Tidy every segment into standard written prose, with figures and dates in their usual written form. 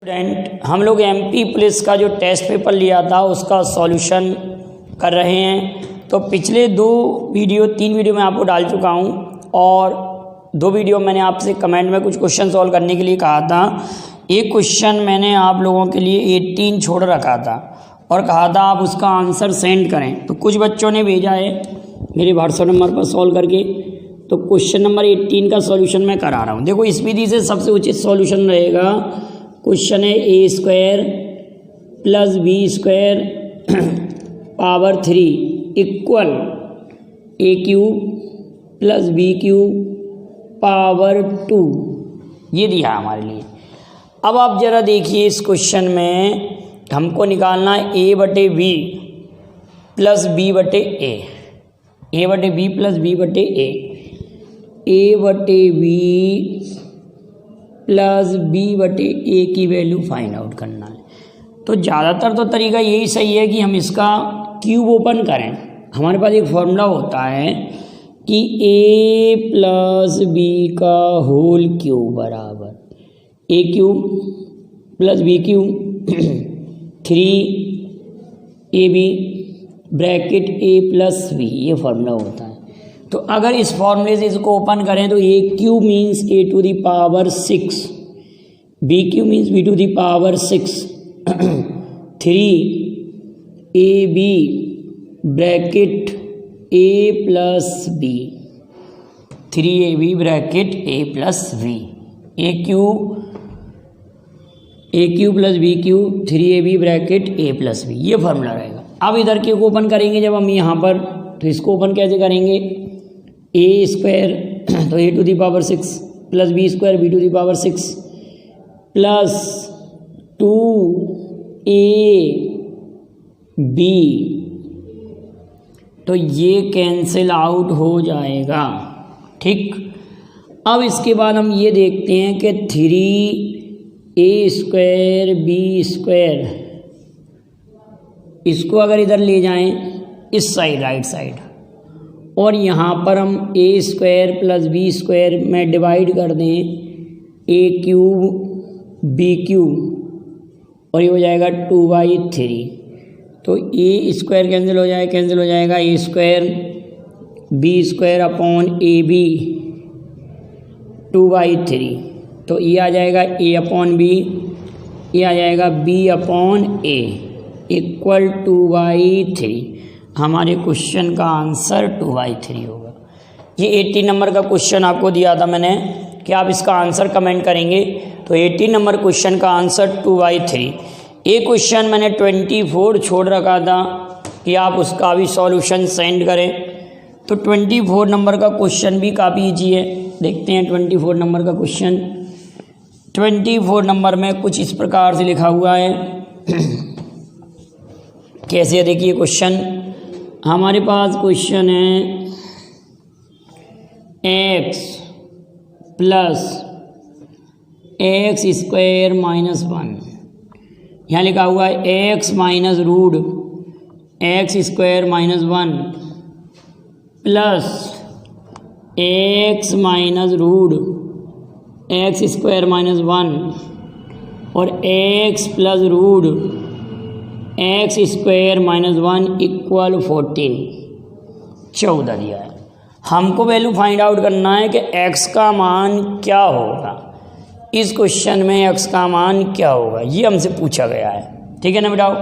Student, हम लोग MP police का जो टेस्ट पेपर लिया था उसका सॉल्यूशन कर रहे हैं। तो पिछले तीन वीडियो मैं आपको डाल चुका हूं और 2 वीडियो मैंने आपसे कमेंट में कुछ क्वेश्चन सॉल्व करने के लिए कहा था। एक क्वेश्चन मैंने आप लोगों के लिए 18 छोड़ रखा था और कहा था आप उसका आंसर सेंड करें। तो कुछ बच्चों ने भेजा है मेरे व्हाट्सएप नंबर पर सॉल्व करके। तो क्वेश्चन नंबर 18 का सॉल्यूशन मैं करा रहा हूँ। देखो इस विधि से सबसे उचित सॉल्यूशन रहेगा। क्वेश्चन है a² + b² power 3 equal a³ + b³ power 2, ये दिया हमारे लिए। अब आप ज़रा देखिए इस क्वेश्चन में हमको निकालना है a/b + b/a, a/b + b/a, a/b + b/a की वैल्यू फाइंड आउट करना है। तो ज़्यादातर तो तरीका यही सही है कि हम इसका क्यूब ओपन करें। हमारे पास एक फॉर्मूला होता है कि a + b का होल क्यूब बराबर a³ + b³ 3ab bracket a + b, ये फॉर्मूला होता है। तो अगर इस फॉर्मूले से इसको ओपन करें तो a³ means a⁶, b³ means b⁶, 3ab bracket a + b, 3ab bracket a + b, a³ + b³ 3ab bracket a + b, ये फॉर्मूला रहेगा। अब इधर के को ओपन करेंगे जब हम यहाँ पर, तो इसको ओपन कैसे करेंगे? a² तो a⁶ + b² b⁶ plus 2ab, तो ये कैंसिल आउट हो जाएगा। ठीक, अब इसके बाद हम ये देखते हैं कि 3a² b², इसको अगर इधर ले जाएं इस साइड राइट साइड, और यहाँ पर हम a² + b² में डिवाइड कर दें a³ b³ और ये हो जाएगा 2/3। तो a² कैंसिल हो जाएगा a² b² अपॉन ab 2/3। तो ये आ जाएगा a/b, ये आ जाएगा b/a इक्वल 2/3। हमारे क्वेश्चन का आंसर 2/3 होगा। ये 18 नंबर का क्वेश्चन आपको दिया था मैंने कि आप इसका आंसर कमेंट करेंगे। तो 18 नंबर क्वेश्चन का आंसर 2/3। एक क्वेश्चन मैंने 24 छोड़ रखा था कि आप उसका भी सॉल्यूशन सेंड करें। तो 24 नंबर का क्वेश्चन भी काफ़ी ईजी है। देखते हैं 24 नंबर का क्वेश्चन। 24 नंबर में कुछ इस प्रकार से लिखा हुआ है। कैसे है देखिए क्वेश्चन। हमारे पास क्वेश्चन है x + x² - 1, यहाँ लिखा हुआ है x - root x² - 1 plus x - root x² - 1 और x + रूट x² - 1 इक्वल 14 दिया है। हमको वैल्यू फाइंड आउट करना है कि x का मान क्या होगा। इस क्वेश्चन में x का मान क्या होगा ये हमसे पूछा गया है। ठीक है ना बेटाओ।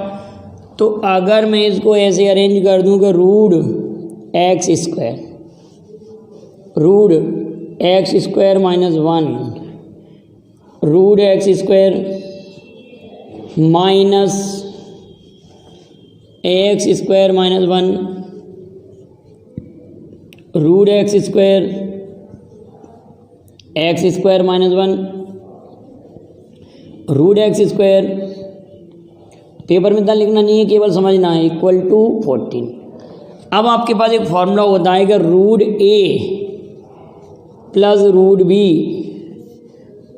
तो अगर मैं इसको ऐसे अरेंज कर दूं कि root x² root x² - 1 root x² minus x² - 1 root x² - 1 root x², paper में इतना लिखना नहीं है, केवल समझना है, इक्वल टू 14। अब आपके पास एक फॉर्मूला होता है कि root a + root b,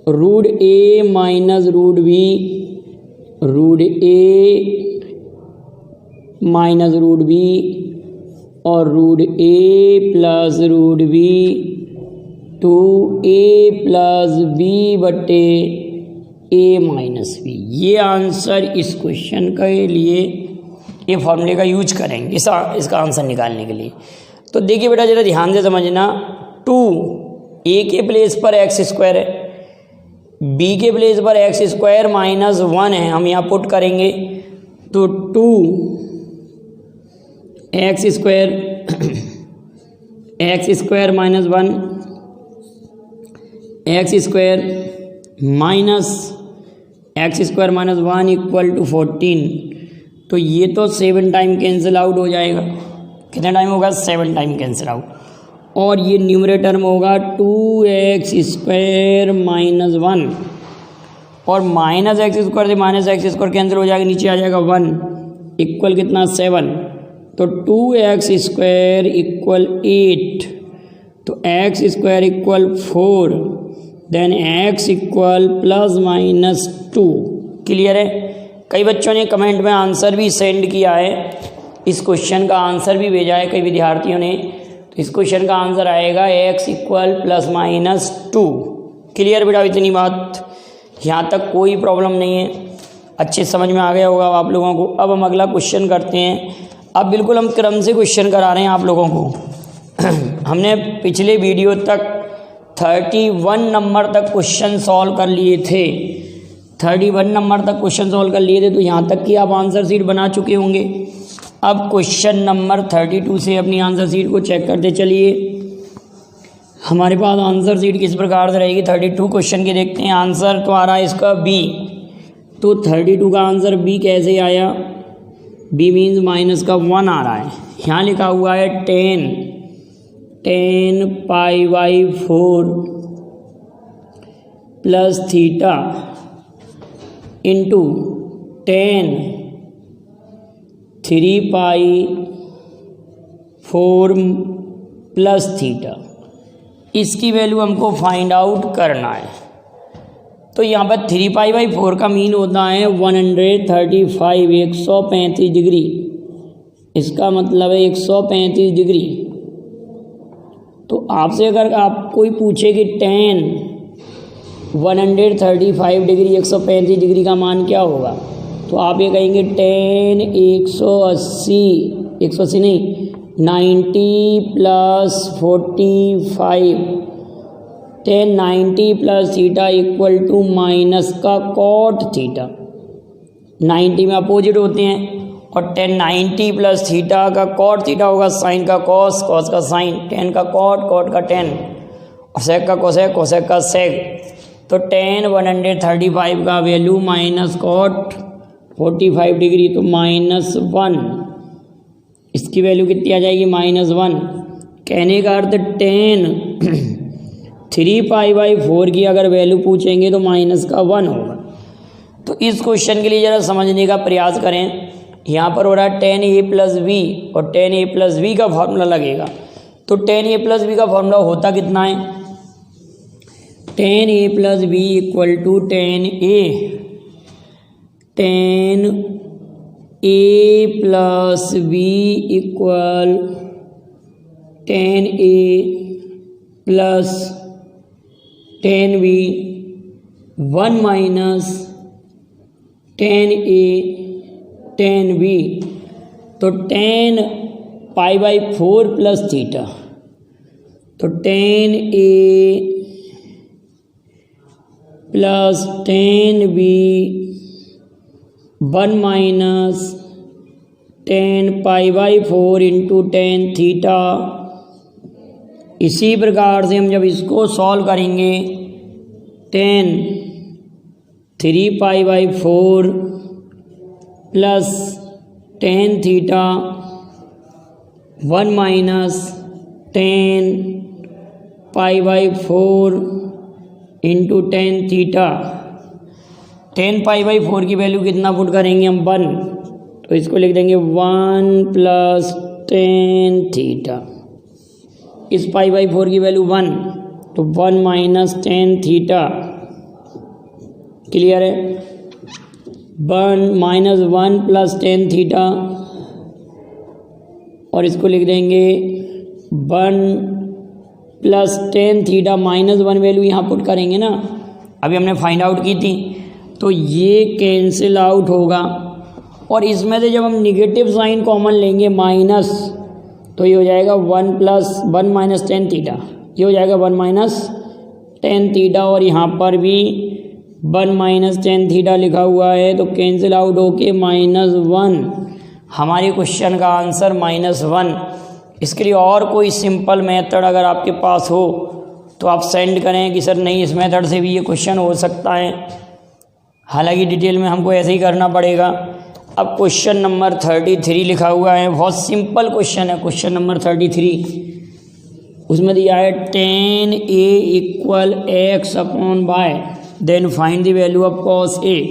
root a minus root b, root a minus root b और root a + root b 2a + b/, a minus b. ये आंसर इस क्वेश्चन के लिए ये फॉर्मूले का यूज करेंगे इसका आंसर निकालने के लिए। तो देखिए बेटा जरा ध्यान से समझना, 2 ए के प्लेस पर एक्स स्क्वायर है, बी के प्लेस पर एक्स स्क्वायर माइनस 1 है, हम यहाँ पुट करेंगे तो 2 x square minus 1 x square minus x square minus 1 equal to 14। तो ये तो 7 टाइम कैंसिल आउट हो जाएगा। कितना टाइम होगा? 7 टाइम कैंसिल आउट। और ये न्यूमरेटर में होगा 2x स्क्वायर माइनस 1 और माइनस एक्स स्क्वायर से माइनस एक्स स्क्वायर कैंसिल हो जाएगा, नीचे आ जाएगा 1 इक्वल कितना? 7। तो 2x स्क्वायर इक्वल 8, तो x square equal 4, then x equal plus minus 2। Clear है? कई बच्चों ने कमेंट में आंसर भी सेंड किया है, इस क्वेश्चन का आंसर भी भेजा है कई विद्यार्थियों ने। तो इस क्वेश्चन का आंसर आएगा x equal plus minus 2। Clear बेटा? इतनी बात, यहाँ तक कोई प्रॉब्लम नहीं है, अच्छे समझ में आ गया होगा आप लोगों को। अब हम अगला क्वेश्चन करते हैं। अब बिल्कुल हम क्रम से क्वेश्चन करा रहे हैं आप लोगों को। हमने पिछले वीडियो तक 31 नंबर तक क्वेश्चन सॉल्व कर लिए थे, 31 नंबर तक क्वेश्चन सॉल्व कर लिए थे, तो यहाँ तक कि आप आंसर शीट बना चुके होंगे। अब क्वेश्चन नंबर 32 से अपनी आंसर शीट को चेक करते चलिए। हमारे पास आंसर शीट किस प्रकार से रहेगी? 32 क्वेश्चन के देखते हैं। आंसर तो आ रहा है इसका बी, तो 32 का आंसर बी कैसे आया? बी मीन्स माइनस का 1 आ रहा है। यहाँ लिखा हुआ है 10 pi by 4 plus theta into 10 3 pi 4 plus theta. इसकी वैल्यू हमको फाइंड आउट करना है। तो यहाँ पर 3 पाई बाई 4 का मीन होता है 135, 135 डिग्री। इसका मतलब है 135 डिग्री। तो आपसे अगर आप कोई पूछे कि 135 डिग्री 135 डिग्री का मान क्या होगा, तो आप ये कहेंगे 180 नहीं 90 plus 45, 1090 plus theta equal to minus का कॉट थीटा। 90 में अपोजिट होते हैं और 1090 प्लस थीटा का कॉट थीटा होगा, साइन का कॉस, कॉस का साइन, 10 का कॉट, कॉट का 10 और सेक का कोसेक, कोसेक का सेक। तो 135 का वैल्यू माइनस कॉट 45 डिग्री, तो -1। इसकी वैल्यू कितनी आ जाएगी? -1। कहने का अर्थ 3 पाई बाई 4 की अगर वैल्यू पूछेंगे तो माइनस का 1 होगा। तो इस क्वेश्चन के लिए ज़रा समझने का प्रयास करें। यहाँ पर हो रहा है 10a प्लस बी और 10a प्लस बी का फॉर्मूला लगेगा। तो 10a प्लस बी का फॉर्मूला होता कितना है? 10a plus b equal to 10a plus b equal 10a plus 10b 1 minus 10a 10b। तो 10 पाई बाई 4 प्लस थीटा, तो 10a plus 10b 1 minus 10 pi by 4 into 10 theta. इसी प्रकार से हम जब इसको सॉल्व करेंगे 3 pi by 4 plus 10 theta 1 minus 10 pi by 4 into 10 theta. 10 pi by 4 की वैल्यू कितना पुट करेंगे हम? 1, तो इसको लिख देंगे 1 प्लस 10 थीटा। इस पाई बाई 4 की वैल्यू 1, तो 1 माइनस 10 थीटा। क्लियर है? 1 माइनस 1 प्लस 10 थीटा और इसको लिख देंगे 1 प्लस 10 थीटा -1 वैल्यू यहाँ पुट करेंगे ना, अभी हमने फाइंड आउट की थी। तो ये कैंसिल आउट होगा। और इसमें से जब हम निगेटिव साइन कॉमन लेंगे माइनस, तो ये हो जाएगा 1 + 1 - tan थीटा, ये हो जाएगा 1 - tan थीटा। और यहाँ पर भी 1 - tan थीटा लिखा हुआ है, तो कैंसिल आउट होके -1। हमारे क्वेश्चन का आंसर -1। इसके लिए और कोई सिंपल मेथड अगर आपके पास हो तो आप सेंड करें कि सर नहीं इस मेथड से भी ये क्वेश्चन हो सकता है। हालांकि डिटेल में हमको ऐसे ही करना पड़ेगा। अब क्वेश्चन नंबर 33 लिखा हुआ है, बहुत सिंपल क्वेश्चन है। क्वेश्चन नंबर 33 उसमें दिया है tan A = x/y, then find the value of cos A।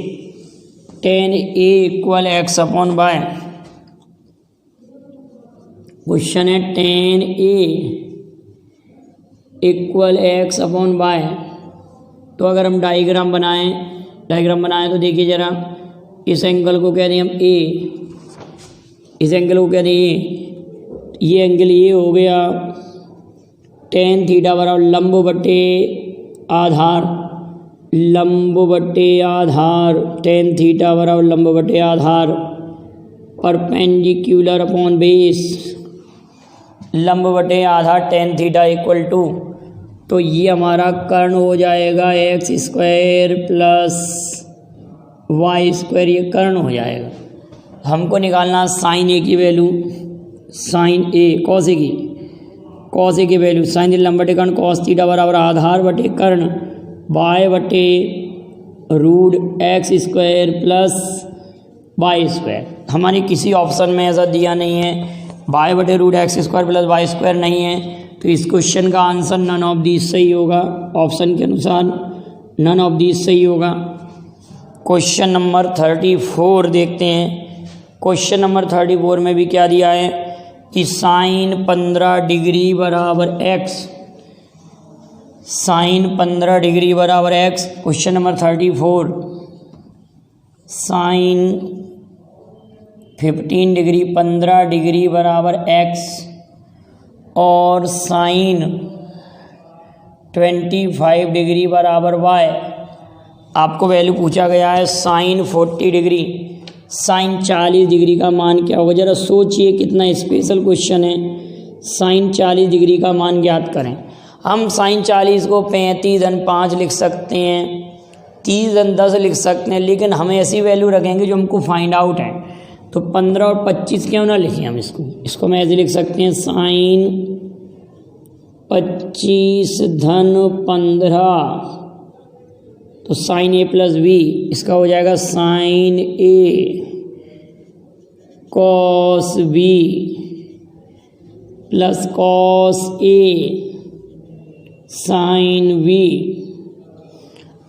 tan A = x/y, question है tan A = x/y। तो अगर हम डायग्राम बनाएं तो देखिए ज़रा, इस एंगल को कह दें हम A, इस एंगल को कह दें A, ये एंगल ये हो गया। tan थीटा बराबर लंब बटे आधार, tan थीटा बराबर लंब बटे आधार, परपेंडिकुलर अपॉन बेस, लंब बटे आधार tan थीटा = तो ये हमारा कर्ण हो जाएगा x² + y², ये कर्ण हो जाएगा। हमको निकालना साइन A की value, sine A cos A की वैल्यू, साइन लंब बटे कर्ण cos थीटा बराबर आधार बटे कर्ण y बटे √x² + y²। हमारे किसी ऑप्शन में ऐसा दिया नहीं है, y बटे √x² + y² नहीं है, तो इस क्वेश्चन का आंसर नन ऑफ दीज सही होगा। ऑप्शन के अनुसार नन ऑफ दीज सही होगा। क्वेश्चन नंबर 34 देखते हैं। क्वेश्चन नंबर 34 में भी क्या दिया है कि साइन 15 डिग्री बराबर x, साइन 15 डिग्री बराबर x। Question number 34, sine 15 degree 15 degree बराबर x और साइन 25 डिग्री बराबर y। आपको वैल्यू पूछा गया है साइन 40 डिग्री, साइन 40 डिग्री का मान क्या होगा। ज़रा सोचिए कितना स्पेशल क्वेश्चन है। साइन 40 डिग्री का मान ज्ञात करें। हम साइन 40 को 35/5 लिख सकते हैं, 30/10 लिख सकते हैं, लेकिन हम ऐसी वैल्यू रखेंगे जो हमको फाइंड आउट है। तो 15 और 25 क्यों ना लिखें हम इसको मैं ऐसे लिख सकते हैं, साइन 25/15, तो साइन A + b, इसका हो जाएगा sine A cos B + cos A sine V।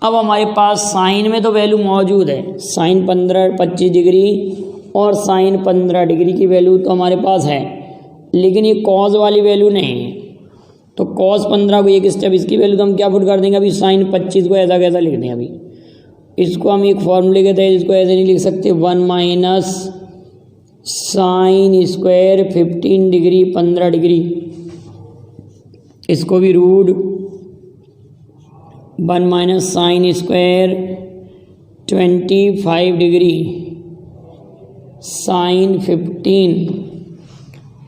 अब हमारे पास साइन में तो वैल्यू मौजूद है, साइन 25 डिग्री और साइन 15 डिग्री की वैल्यू तो हमारे पास है, लेकिन ये कॉस वाली वैल्यू नहीं है। तो cos 15 को एक स्टेप इसकी वैल्यू तो हम क्या पुट कर देंगे, अभी साइन 25 को ऐसा कैसा लिख दें। अभी इसको हम एक फॉर्मूले के तहत इसको ऐसे नहीं लिख सकते, 1 - साइन स्क्वायर 15 डिग्री 15 डिग्री, इसको भी √1 - साइन स्क्वायर 25 डिग्री साइन 15।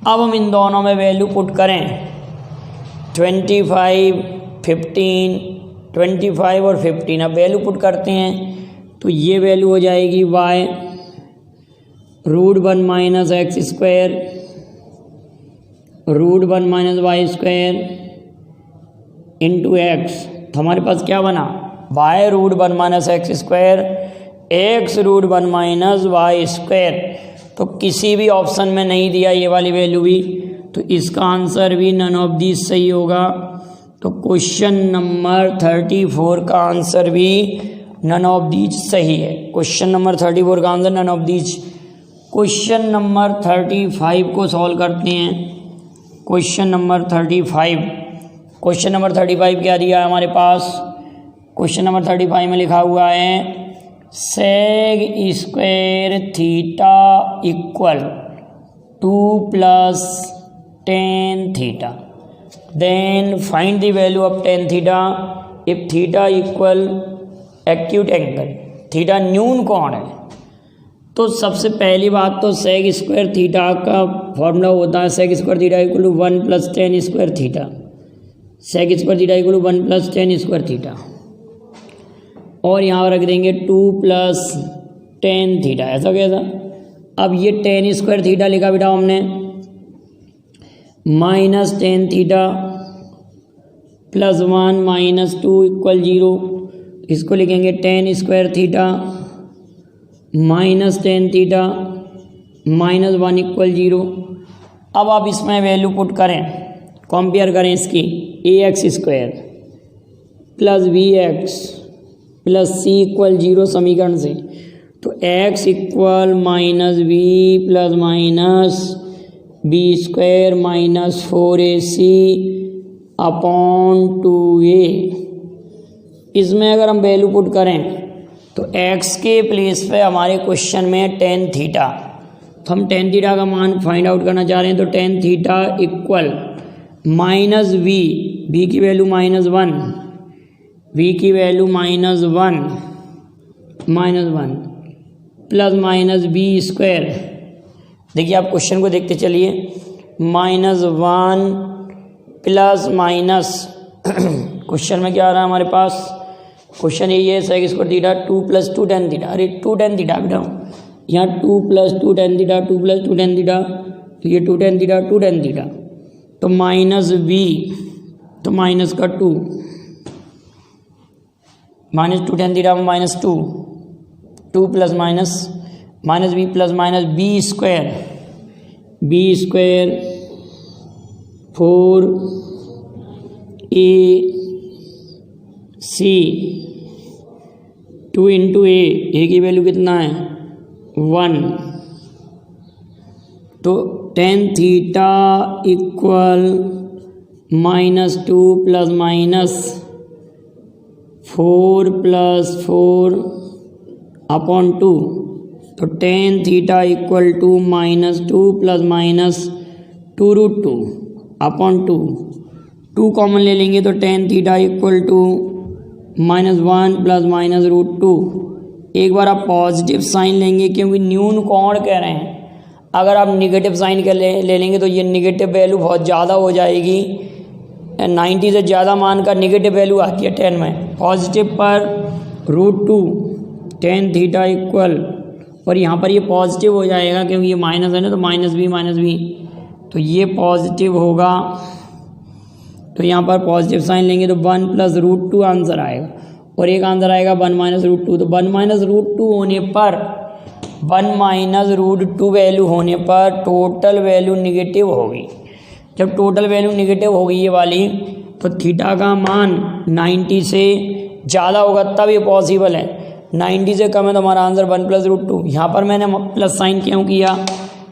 अब हम इन दोनों में वैल्यू पुट करें, 25, 15, 25 और 15। अब वैल्यू पुट करते हैं तो ये वैल्यू हो जाएगी y √1 - x² √1 - y² into x। तो हमारे पास क्या बना, y √1 - x², x √1 - y²। तो किसी भी ऑप्शन में नहीं दिया ये वाली वैल्यू भी, तो इसका आंसर भी नन ऑफ दीज सही होगा। तो क्वेश्चन नंबर 34 का आंसर भी नन ऑफ दीज सही है। क्वेश्चन नंबर 34 का answer none of these. Question number 35 को सॉल्व करते हैं। क्वेश्चन नंबर 35, क्वेश्चन नंबर 35 क्या दिया है हमारे पास। क्वेश्चन नंबर 35 में लिखा हुआ है sec square theta equal 2 + tan theta, then find the value of tan theta if theta equal acute angle. Theta न्यून कौन है? तो सबसे पहली बात तो सेक स्क्वायर थीटा का फॉर्मूला होता है sec square theta equal to 1 + tan square theta. Sec square theta equal to 1 + tan square theta, और यहाँ रख देंगे 2 + tan थीटा। ऐसा कैसा? अब ये tan स्क्वायर थीटा लिखा बेटा हमने, माइनस tan थीटा +1 - 2 = 0। इसको लिखेंगे tan square theta minus tan theta -1 = 0। अब आप इसमें वैल्यू पुट करें, कंपेयर करें इसकी, ax² + bx + c = 0 समीकरण से। तो x = -b + -b² - 4ac / 2a। इसमें अगर हम वैल्यू पुट करें तो x के प्लेस पे हमारे क्वेश्चन में tan थीटा, तो हम tan थीटा का मान फाइंड आउट करना चाह रहे हैं। तो tan theta equal -v, v की वैल्यू -1, v की वैल्यू -1 + -b²। देखिए आप क्वेश्चन को देखते चलिए, -1 + क्वेश्चन में क्या आ रहा है हमारे पास? क्वेश्चन यही है sec square theta 2 + 2 tan theta. अरे 2 tan थीटा बेटा, यहाँ 2 + 2 tan थीटा, 2 + 2 tan थीटा, तो ये 2 tan थीटा, 2 tan थीटा, तो -v, तो माइनस का 2, -2 tan theta -2, 2 + -b + -b², 4ac 2 × a की वैल्यू कितना है? 1। तो tan थीटा इक्वल -2 + -4 + 4 / 2। तो tan theta equal to -2 + -2√2 / 2। 2 common ले लेंगे तो tan थीटा इक्वल टू -1 + -√2। एक बार आप पॉजिटिव साइन लेंगे क्योंकि न्यून कोण कह रहे हैं। अगर आप निगेटिव साइन के ले लेंगे तो ये निगेटिव वैल्यू बहुत ज़्यादा हो जाएगी, 90 से ज़्यादा मान का निगेटिव वैल्यू आती है 10 में। पॉजिटिव पर √2 tan थीटा इक्वल, और यहाँ पर ये पॉजिटिव हो जाएगा क्योंकि ये माइनस है ना, तो -b, तो ये पॉजिटिव होगा। तो यहाँ पर पॉजिटिव साइन लेंगे तो 1 + √2 आंसर आएगा, और एक आंसर आएगा 1 - √2। तो 1 - √2 होने पर, 1 - √2 वैल्यू होने पर टोटल वैल्यू निगेटिव होगी। जब टोटल वैल्यू निगेटिव होगी ये वाली, तो थीटा का मान 90 से ज़्यादा होगा तब ये पॉसिबल है। 90 से कम है तो हमारा आंसर 1 + √2। यहाँ पर मैंने प्लस साइन क्यों किया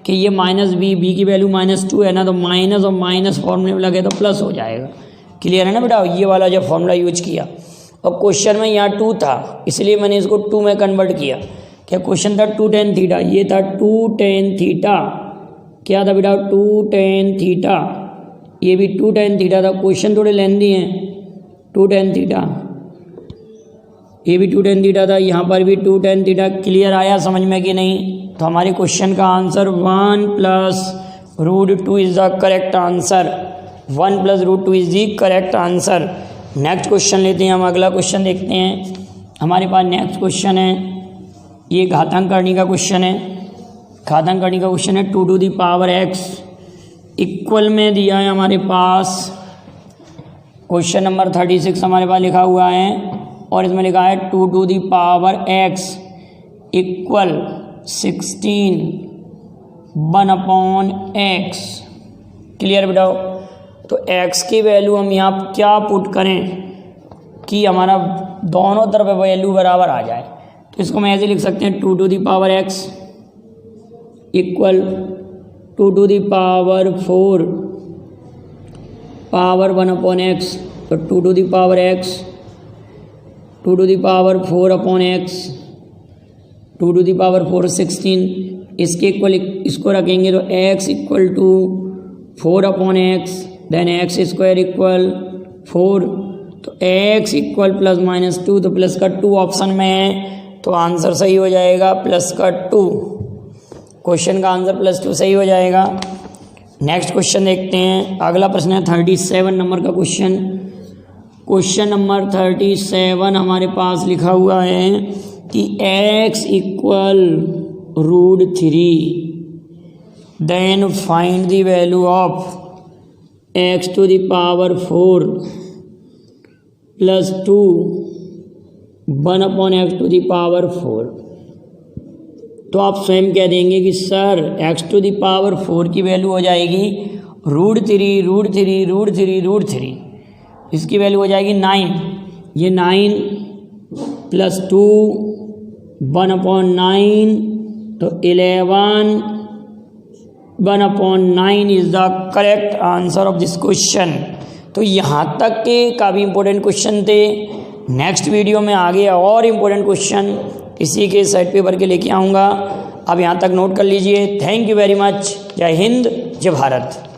कि ये -b की वैल्यू -2 है ना, तो माइनस और माइनस फॉर्मूले में लगे तो प्लस हो जाएगा। क्लियर है ना बेटा? ये वाला जो फॉर्मूला यूज किया, और क्वेश्चन में यहाँ 2 था इसलिए मैंने इसको 2 में कन्वर्ट किया। क्या क्वेश्चन था? 2 tan थीटा, ये था 2 tan थीटा। क्या था बेटा? 2 tan थीटा, ये भी 2 tan थीटा था। क्वेश्चन थोड़े लेंदी हैं। 2 tan थीटा, ये भी 2 tan थीटा था, यहाँ पर भी 2 tan थीटा। क्लियर आया समझ में कि नहीं? तो हमारे क्वेश्चन का answer 1 + √2 is the correct answer. 1 + √2 is the correct answer. Next question लेते हैं हम, अगला क्वेश्चन देखते हैं। हमारे पास नेक्स्ट क्वेश्चन है, ये घातांक करनी का क्वेश्चन है। घातांक करनी का क्वेश्चन है 2 to the power x equal में दिया है हमारे पास। क्वेश्चन नंबर 36 हमारे पास लिखा हुआ है, और इसमें लिखा है 2 to the power x equal 16 1/x। Clear बेटा? तो x की वैल्यू हम यहाँ क्या पुट करें कि हमारा दोनों तरफ वैल्यू बराबर आ जाए। तो इसको मैं ऐसे लिख सकते हैं 2 to the power x equal 2 to the power 4 power 1/x। तो 2 to the power x, 2 to the power 4/x, 2 to the power 4 16। इसके इक्वल इसको रखेंगे तो x equal to 4/x, then x² equal 4। तो x इक्वल +-2, तो plus का 2 option में है, तो आंसर सही हो जाएगा प्लस का 2। क्वेश्चन का आंसर +2 सही हो जाएगा। नेक्स्ट क्वेश्चन देखते हैं। अगला प्रश्न है 37 नंबर का क्वेश्चन। क्वेश्चन नंबर 37 हमारे पास लिखा हुआ है कि x equal √3 then find the value of x to the power 4 + 2 1/x to the power 4। तो आप स्वयं कह देंगे कि sir x to the power 4 की वैल्यू हो जाएगी √3 इसकी वैल्यू हो जाएगी 9। ये 9 + 2 1/9 तो 11 1/9 is the correct answer of this question. तो यहाँ तक के काफ़ी इंपॉर्टेंट क्वेश्चन थे। नेक्स्ट वीडियो में आगे और इम्पोर्टेंट क्वेश्चन इसी के सेट पेपर के लेके आऊँगा। आप यहाँ तक नोट कर लीजिए। Thank you very much. जय हिंद, जय भारत।